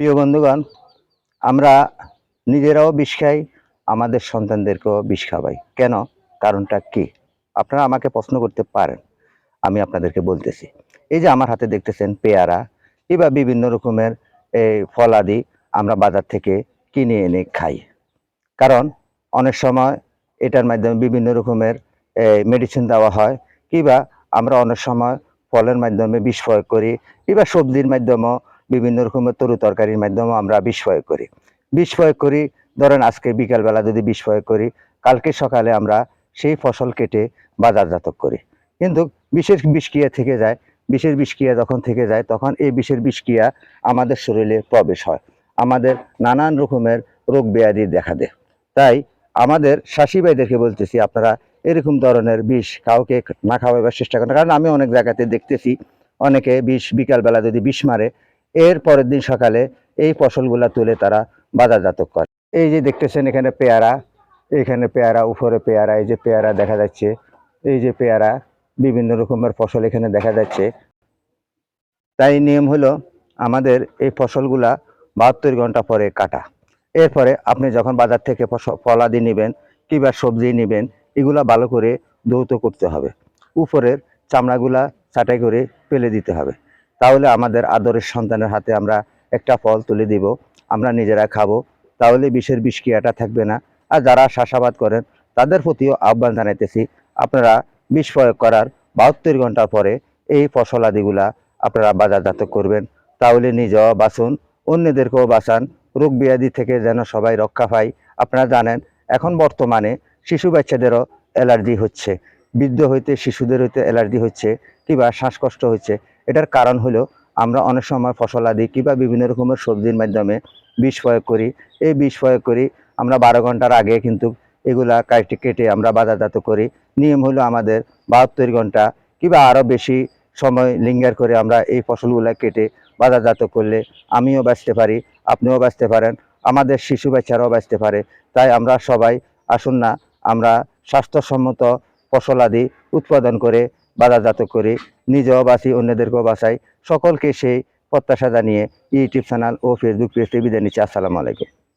প্রিয় বন্ধুগণ, আমরা নিজেরাও বিষ খাই, আমাদের সন্তানদেরকেও বিষ খাওয়াই। কেন? কারণটা কি? আপনারা আমাকে প্রশ্ন করতে পারেন। আমি আপনাদেরকে বলতেছি। এই যে আমার হাতে দেখতেছেন পেয়ারা কিংবা বিভিন্ন রকমের এই ফলাদি আমরা বাজার থেকে কিনে এনে খাই। কারণ অনেক সময় এটার মাধ্যমে বিভিন্ন রকমের মেডিসিন দেওয়া হয়, কিংবা আমরা অনেক সময় ফলের মাধ্যমে বিষ প্রয়োগ করি, কিংবা সবজির মাধ্যমেও বিভিন্ন রকমের তরকারির মাধ্যমেও আমরা বিষ প্রয়োগ করি। বিষ প্রয়োগ করি, ধরেন আজকে বিকালবেলা যদি বিষ প্রয়োগ করি, কালকে সকালে আমরা সেই ফসল কেটে বাজারজাত করি। কিন্তু বিশেষ বিষক্রিয়া থেকে যায়। বিশেষ বিষক্রিয়া যখন থেকে যায়, তখন এই বিশের বিষক্রিয়া আমাদের শরীরে প্রবেশ হয়, আমাদের নানান রকমের রোগ ব্যাধি দেখা দেয়। তাই আমাদের শাসি ভাইদেরকে বলতেছি, আপনারা এরকম ধরনের বিষ কাউকে না খাওয়াবার চেষ্টা করেন। কারণ আমি অনেক জায়গাতে দেখতেছি অনেকে বিষ বিকালবেলা যদি বিষ মারে, এর পরের দিন সকালে এই ফসলগুলা তুলে তারা বাজারজাত করে। এই যে দেখতেছেন এখানে পেয়ারা, এখানে পেয়ারা, উপরে পেয়ারা, এই যে পেয়ারা দেখা যাচ্ছে, এই যে পেয়ারা, বিভিন্ন রকমের ফসল এখানে দেখা যাচ্ছে। তাই নিয়ম হলো আমাদের এই ফসলগুলা 72 ঘন্টা পরে কাটা। এরপরে আপনি যখন বাজার থেকে ফলাদি নেবেন কিংবা সবজি নেবেন, এগুলা ভালো করে ধৌত করতে হবে। উপরের চামড়াগুলা ছাঁটাই করে ফেলে দিতে হবে। তাহলে আমাদের আদরের সন্তানের হাতে আমরা একটা ফল তুলে দিব, আমরা নিজেরা খাবো। তাহলে বিষের বিষক্রিয়াটা থাকবে না। আর যারা চাষাবাদ করেন তাদের প্রতিও আহ্বান জানাইতেছি, আপনারা বিষ প্রয়োগ করার 72 ঘন্টা পরে এই ফসলাদিগুলা আপনারা বাজারজাত করবেন। তাহলে নিজেও বাঁচুন, অন্যদেরকেও বাঁচান, রোগ ব্যাধি থেকে যেন সবাই রক্ষা পায়। আপনারা জানেন এখন বর্তমানে শিশু বাচ্চাদেরও অ্যালার্জি হচ্ছে, বৃদ্ধ হইতে শিশুদের হইতে অ্যালার্জি হচ্ছে, কিংবা শ্বাসকষ্ট হচ্ছে। এটার কারণ হলো আমরা অনেক সময় ফসলাদি কিংবা বিভিন্ন রকমের সবজির মাধ্যমে বিষ প্রয়োগ করি। এই বিষ প্রয়োগ করি আমরা 12 ঘন্টার আগে কিন্তু এগুলা কেটে আমরা বাজারজাত করি। নিয়ম হলো আমাদের 72 ঘন্টা কিংবা আরও বেশি সময় লিঙ্গার করে আমরা এই ফসলগুলো কেটে বাজারজাত করলে আমিও বাঁচতে পারি, আপনিও বাঁচতে পারেন, আমাদের শিশু বাচ্চারাও বাঁচতে পারে। তাই আমরা সবাই আসুন না, আমরা স্বাস্থ্যসম্মত ফসলাদি উৎপাদন করে বাজারজাত করি, নিজেও বাঁচি, অন্যদেরকেও বাঁচাই। সকলকে সেই প্রত্যাশা জানিয়ে ইউটিউব চ্যানেল ও ফেসবুক পেজে বিদায় নিচ্ছি। আসসালামু আলাইকুম।